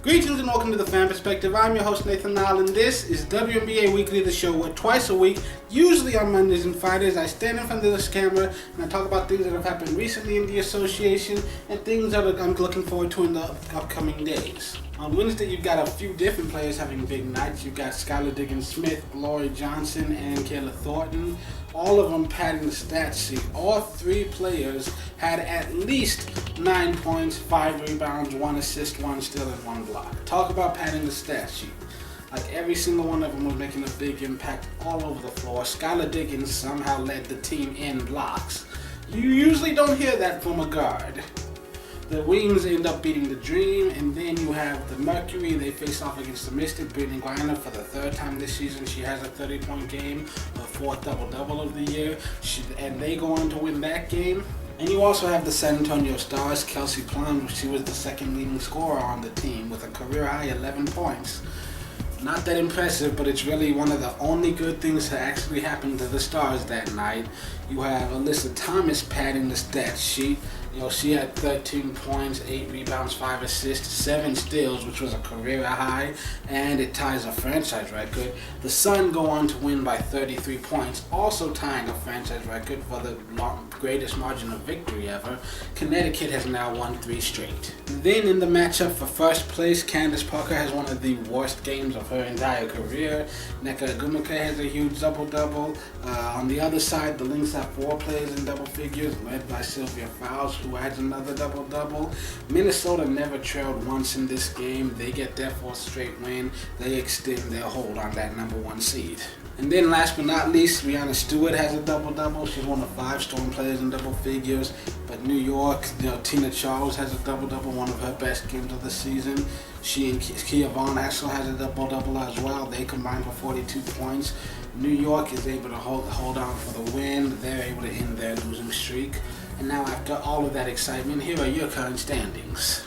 Greetings and welcome to the Fan Perspective. I'm your host Nathan Nile, and this is WNBA Weekly, the show where twice a week, usually on Mondays and Fridays, I stand in front of this camera and I talk about things that have happened recently in the association and things that I'm looking forward to in the upcoming days. On Wednesday, you've got a few different players having big nights. You've got Diggins Smith, Laurie Johnson, and Kelsey Thorton. All of them padding the stat sheet. All three players had at least 9 points, 5 rebounds, 1 assist, 1 steal, and 1 block. Talk about padding the stat sheet. Like every single one of them was making a big impact all over the floor. Diggins somehow led the team in blocks. You usually don't hear that from a guard. The Wings end up beating the Dream, and then you have the Mercury. They face off against the Mystic. Brittney Griner for the third time this season. She has a 30-point game, her fourth double-double of the year, and they go on to win that game. And you also have the San Antonio Stars, Kelsey Plum. She was the second leading scorer on the team with a career-high 11 points. Not that impressive, but it's really one of the only good things that actually happened to the Stars that night. You have Alyssa Thomas padding the stat sheet. She had 13 points, 8 rebounds, 5 assists, 7 steals, which was a career high, and it ties a franchise record. The Sun go on to win by 33 points, also tying a franchise record for the greatest margin of victory ever. Connecticut has now won 3 straight. Then in the matchup for first place, Candace Parker has one of the worst games of her entire career. Nneka has a huge double-double. On the other side, the Lynx have 4 players in double figures, led by Fowles, who adds another double-double. Minnesota never trailed once in this game. They get their 4th straight win. They extend their hold on that number 1 seed. And then last but not least, Brianna Stewart has a double-double. She's one of 5 Storm players in double figures. But New York, Tina Charles has a double-double, one of her best games of the season. She and Kia Vaughn also has a double-double as well. They combined for 42 points. New York is able to hold on for the win. They're able to end their losing streak. And now after all of that excitement, here are your current standings.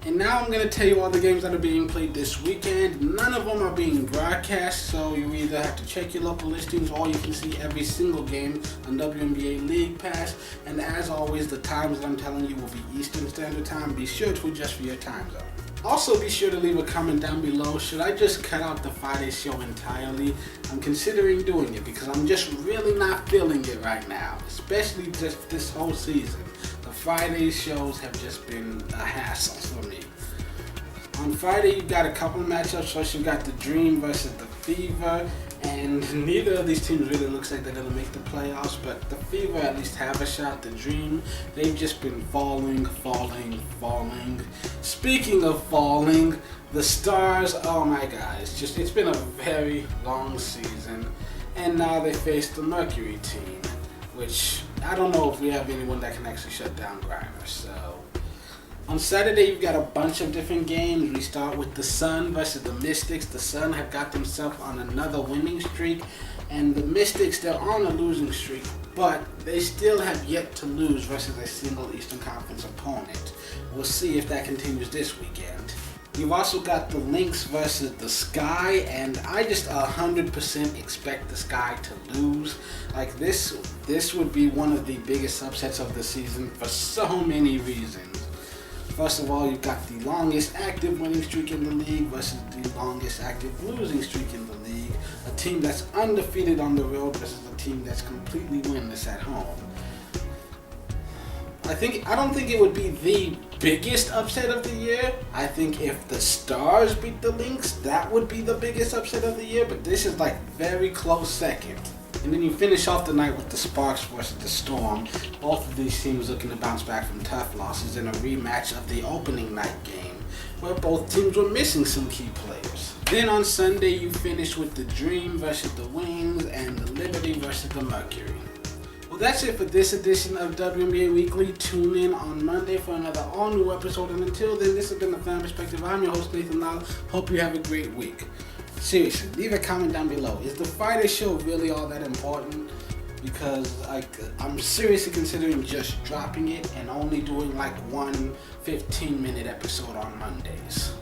And now I'm going to tell you all the games that are being played this weekend. None of them are being broadcast, so you either have to check your local listings or you can see every single game on WNBA League Pass. And as always, the times that I'm telling you will be Eastern Standard Time. Be sure to adjust for your time zone. Also, be sure to leave a comment down below. Should I just cut out the Friday show entirely? I'm considering doing it because I'm just really not feeling it right now, especially just this whole season. The Friday shows have just been a hassle for me. On Friday, you've got a couple of matchups. First, you've got the Dream versus the Fever, and neither of these teams really looks like they're going to make the playoffs, but the Fever at least have a shot. The Dream, they've just been falling. Speaking of falling, the Stars, oh my God, it's been a very long season, and now they face the Mercury team, which I don't know if we have anyone that can actually shut down Griner, so. On Saturday, you've got a bunch of different games. We start with the Sun versus the Mystics. The Sun have got themselves on another winning streak, and the Mystics, they're on a losing streak, but they still have yet to lose versus a single Eastern Conference opponent. We'll see if that continues this weekend. You've also got the Lynx versus the Sky, and I just 100% expect the Sky to lose. Like this would be one of the biggest upsets of the season for so many reasons. First of all, you've got the longest active winning streak in the league versus the longest active losing streak in the league. A team that's undefeated on the road versus a team that's completely winless at home. I don't think it would be the biggest upset of the year. I think if the Stars beat the Lynx, that would be the biggest upset of the year, but this is like very close second. And then you finish off the night with the Sparks versus the Storm. Both of these teams looking to bounce back from tough losses in a rematch of the opening night game, where both teams were missing some key players. Then on Sunday, you finish with the Dream versus the Wings and the Liberty versus the Mercury. Well, that's it for this edition of WNBA Weekly. Tune in on Monday for another all-new episode. And until then, this has been The Fan Perspective. I'm your host, Nathan Nile. Hope you have a great week. Seriously, leave a comment down below. Is the Friday show really all that important? Because I'm seriously considering just dropping it and only doing like one 15-minute episode on Mondays.